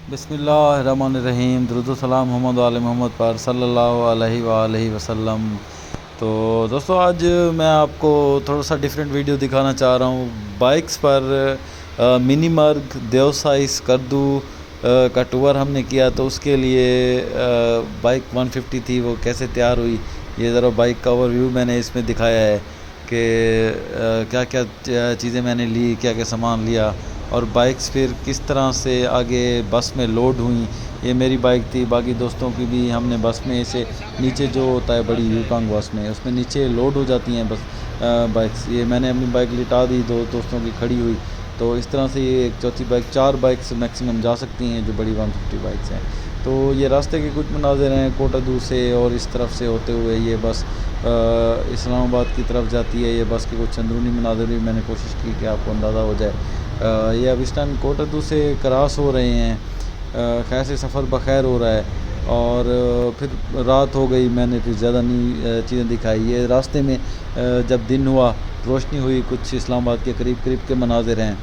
बिस्मिल्लाहिर्रहमानिर्रहीम। दरूद व सलाम मोहम्मद वाले मोहम्मद पर सल्लल्लाहु अलैहि वसल्लम। तो दोस्तों, आज मैं आपको थोड़ा सा डिफरेंट वीडियो दिखाना चाह रहा हूँ। बाइक्स पर मिनी मर्ग देवसाई स्कर्दू का टूर हमने किया, तो उसके लिए बाइक 150 थी, वो कैसे तैयार हुई ये ज़रा बाइक का ओवरव्यू मैंने इसमें दिखाया है कि क्या क्या चीज़ें मैंने ली, क्या क्या सामान लिया, और बाइक्स फिर किस तरह से आगे बस में लोड हुई। ये मेरी बाइक थी, बाकी दोस्तों की भी हमने बस में से नीचे जो होता है बड़ी यूकांग बस में, उसमें नीचे लोड हो जाती हैं बस बाइक्स। ये मैंने अपनी बाइक लिटा दी, दो दोस्तों की खड़ी हुई, तो इस तरह से ये एक चौथी बाइक, 4 बाइक्स मैक्सिमम जा सकती हैं जो बड़ी 150 बाइक्स हैं। तो ये रास्ते के कुछ मनाज़िर हैं कोटादू से, और इस तरफ से होते हुए ये बस इस्लामाबाद की तरफ जाती है। ये बस के कुछ अंदरूनी मनाज़िर भी मैंने कोशिश की कि आपको अंदाज़ा हो जाए। ये अब इस टाइम कोटादू से क्रॉस हो रहे हैं। खैर से सफ़र बखैर हो रहा है, और फिर रात हो गई, मैंने फिर ज़्यादा नहीं चीज़ें दिखाई। ये रास्ते में जब दिन हुआ, रोशनी हुई, कुछ इस्लामाबाद के करीब करीब के मनाज़िर हैं।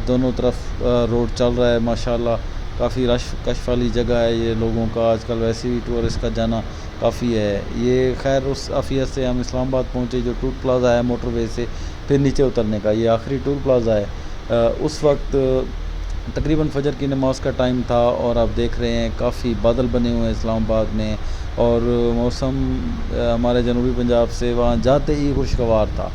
दोनों तरफ रोड चल रहा है माशाल्लाह, काफ़ी रश कश वाली जगह है ये। लोगों का आजकल वैसे भी टूरिस्ट का जाना काफ़ी है। ये खैर उस अफियत से हम इस्लामाबाद पहुँचे जो टूल प्लाज़ा है मोटरवे से फिर नीचे उतरने का, ये आखिरी टूल प्लाज़ा है। उस वक्त तकरीबन फ़जर की नमाज़ का टाइम था, और आप देख रहे हैं काफ़ी बादल बने हुए हैं इस्लामाबाद में, और मौसम हमारे जनूबी पंजाब से वहाँ जाते ही खुशगवार था,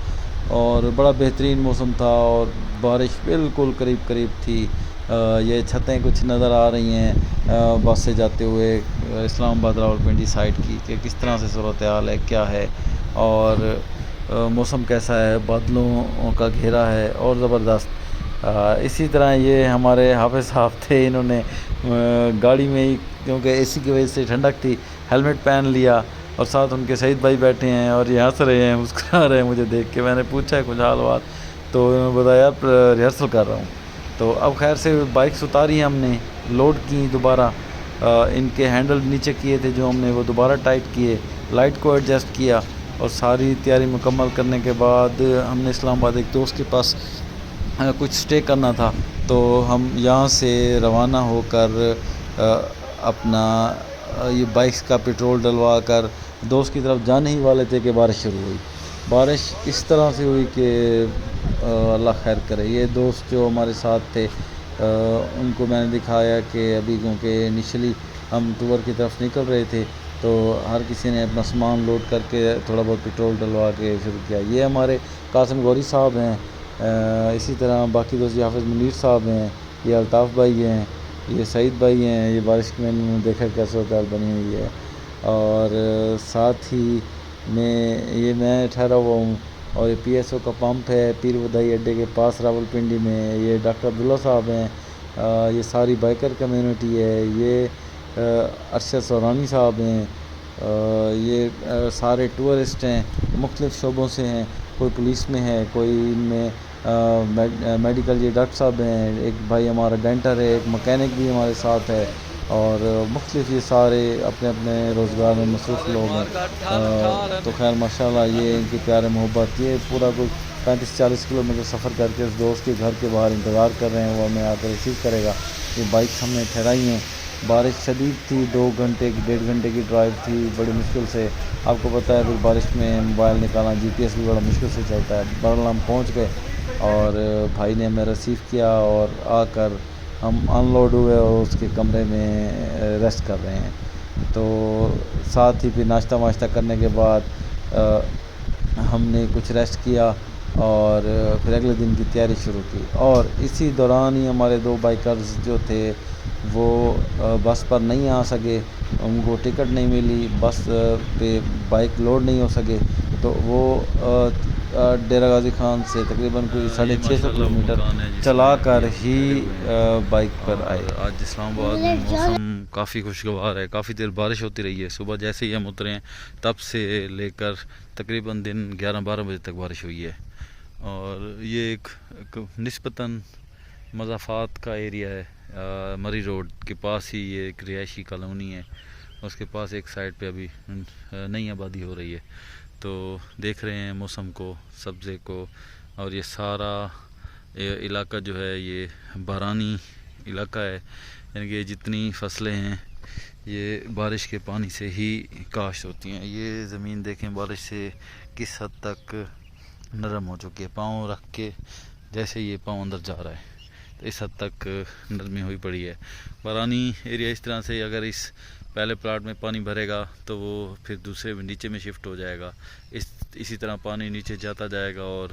और बड़ा बेहतरीन मौसम था, और बारिश बिल्कुल करीब करीब थी। ये छतें कुछ नज़र आ रही हैं बस से जाते हुए इस्लामाबाद रावलपिंडी साइड की, कि किस तरह से सूरत हाल है, क्या है, और मौसम कैसा है, बादलों का घेरा है और ज़बरदस्त। इसी तरह ये हमारे हाफिज़ साहब थे, इन्होंने गाड़ी में ही, क्योंकि एसी की वजह से ठंडक थी, हेलमेट पहन लिया, और साथ उनके शहीद भाई बैठे हैं, और ये हंस रहे हैं, मुस्कुरा रहे हैं मुझे देख के। मैंने पूछा है कुछ हाल बात, तो उन्होंने बताया रिहर्सल कर रहा हूँ। तो अब खैर से बाइक्स उतारी हमने, लोड की दोबारा, इनके हैंडल नीचे किए थे जो हमने, वो दोबारा टाइट किए, लाइट को एडजस्ट किया, और सारी तैयारी मुकम्मल करने के बाद हमने इस्लामाबाद एक दोस्त के पास कुछ स्टे करना था, तो हम यहाँ से रवाना होकर अपना ये बाइक्स का पेट्रोल डलवा कर दोस्त की तरफ जाने ही वाले थे कि बारिश शुरू हुई। बारिश इस तरह से हुई कि अल्लाह खैर करे। ये दोस्त जो हमारे साथ थे, उनको मैंने दिखाया कि अभी, क्योंकि इनिशियली हम टूर की तरफ निकल रहे थे, तो हर किसी ने अपना सामान लोड करके थोड़ा बहुत पेट्रोल डलवा के शुरू किया। ये हमारे कासिम गौरी साहब हैं, इसी तरह बाकी दोस्त हाफिज़ मुनीर साहब हैं, ये अल्ताफ़ भाई हैं, ये सईद भाई हैं। ये बारिश में मैंने देखा कैसे होटल बनी हुई है, और साथ ही में ये मैं ठहरा हुआ हूँ, और ये PSO का पंप है पीर बधाई अड्डे के पास रावलपिंडी में। ये डॉक्टर अब्दुल्ला साहब हैं, ये सारी बाइकर कम्युनिटी है। ये अरशद सौरानी साहब हैं, ये सारे टूरिस्ट हैं, मुख्तलिफ़ शोबों से हैं, कोई पुलिस में है, कोई इनमें मेडिकल, ये डॉक्टर साहब हैं, एक भाई हमारा डेंटर है, एक मकैनिक भी हमारे साथ है, और मुख्तलिफ ये सारे अपने अपने रोज़गार में मसरूफ़ लोग हैं। तो खैर माशाल्लाह, ये इनकी प्यार मोहब्बत, ये पूरा कोई 35-40 किलोमीटर सफ़र करके उस दोस्त के घर के बाहर इंतज़ार कर रहे हैं, वो हमें आकर रिसीव करेगा। ये बाइक हमने ठहराई हैं। बारिश शदीद थी, 2 घंटे की 1.5 घंटे की ड्राइव थी, बड़ी मुश्किल से। आपको पता है फिर बारिश में मोबाइल निकालना, GPS भी बड़ा मुश्किल से चलता है। बहरहाल हम पहुँच गए, और भाई ने हमें रिसीव किया, और आकर हम अनलोड हुए और उसके कमरे में रेस्ट कर रहे हैं। तो साथ ही फिर नाश्ता वाश्ता करने के बाद हमने कुछ रेस्ट किया, और फिर अगले दिन की तैयारी शुरू की। और इसी दौरान ही हमारे 2 बाइकर्स जो थे वो बस पर नहीं आ सके, उनको टिकट नहीं मिली, बस पे बाइक लोड नहीं हो सके, तो वो डेरा गाजी खान से तकरीबन कोई 650 किलोमीटर चला कर ही बाइक पर आए। आज इस्लामाबाद में मौसम काफ़ी खुशगवार है, काफ़ी देर बारिश होती रही है। सुबह जैसे ही हम उतरे हैं तब से लेकर तकरीबन दिन 11-12 बजे तक बारिश हुई है, और ये एक निस्बतन मज़ाफ़ात का एरिया है। मरी रोड के पास ही ये एक रिहायशी कॉलोनी है, उसके पास एक साइड पे अभी नई आबादी हो रही है। तो देख रहे हैं मौसम को, सब्ज़े को, और ये सारा इलाका जो है ये बारानी علاقہ ہے، یعنی کہ جتنی فصلیں ہیں یہ بارش کے پانی سے ہی کاشت ہوتی ہیں۔ یہ زمین دیکھیں بارش سے کس حد تک نرم ہو چکی ہے، پاؤں رکھ کے جیسے یہ پاؤں اندر جا رہا ہے تو اس حد تک نرمی ہوئی پڑی ہے۔ بارانی ایریا اس طرح سے اگر اس پہلے پلاٹ میں پانی بھرے گا تو وہ پھر دوسرے نیچے میں شفٹ ہو جائے گا، اسی طرح پانی نیچے جاتا جائے گا اور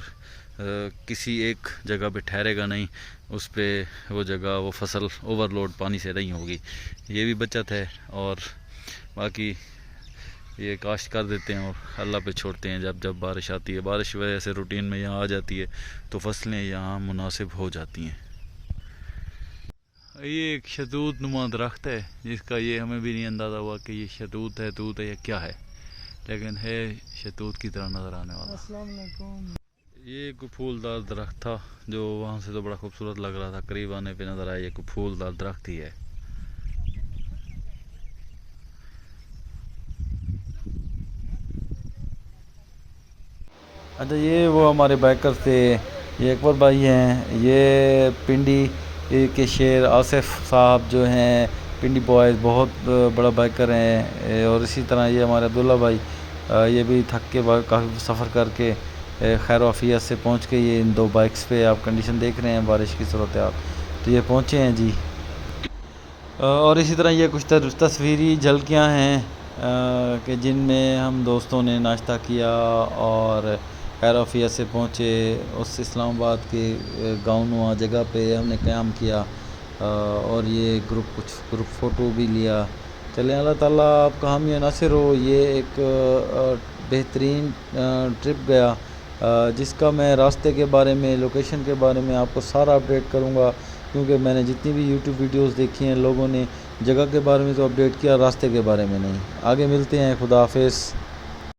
کسی ایک جگہ پہ ٹھہرے گا نہیں، اس پہ وہ جگہ وہ فصل اوور لوڈ پانی سے نہیں ہوگی۔ یہ بھی بچت ہے، اور باقی یہ کاشت کر دیتے ہیں اور اللہ پہ چھوڑتے ہیں۔ جب بارش آتی ہے، بارش وجہ سے روٹین میں یہاں آ جاتی ہے تو فصلیں یہاں مناسب ہو جاتی ہیں۔ یہ ایک شہتوت نما درخت ہے جس کا یہ ہمیں بھی نہیں اندازہ ہوا کہ یہ شہتوت ہے، توت ہے یا کیا ہے، لیکن ہے شہتوت کی طرح نظر آنے والا۔ السلام علیکم۔ یہ ایک پھولدار درخت تھا جو وہاں سے تو بڑا خوبصورت لگ رہا تھا، قریب آنے پہ نظر آیا ایک پھولدار درخت ہی ہے۔ اچھا، یہ وہ ہمارے بائکر تھے، یہ اکبر بھائی ہیں، یہ پنڈی کے شیر آصف صاحب جو ہیں، پنڈی بوائز بہت بڑا بائکر ہیں، اور اسی طرح یہ ہمارے عبداللہ بھائی، یہ بھی تھک کے کافی سفر کر کے خیر و عافیت سے پہنچ کے یہ ان دو بائکس پہ آپ کنڈیشن دیکھ رہے ہیں بارش کی صورتحال، تو یہ پہنچے ہیں جی۔ اور اسی طرح یہ کچھ تصویری جھلکیاں ہیں کہ جن میں ہم دوستوں نے ناشتہ کیا اور خیر و عافیت سے پہنچے اس اسلام آباد کے گاؤں نما جگہ پہ ہم نے قیام کیا، اور یہ کچھ گروپ فوٹو بھی لیا۔ چلیں، اللہ تعالیٰ آپ کا حامی و ناصر ہو۔ یہ ایک بہترین ٹرپ گیا جس کا میں راستے کے بارے میں، لوکیشن کے بارے میں آپ کو سارا اپڈیٹ کروں گا، کیونکہ میں نے جتنی بھی یوٹیوب ویڈیوز دیکھی ہیں لوگوں نے جگہ کے بارے میں تو اپڈیٹ کیا، راستے کے بارے میں نہیں۔ آگے ملتے ہیں، خدا حافظ۔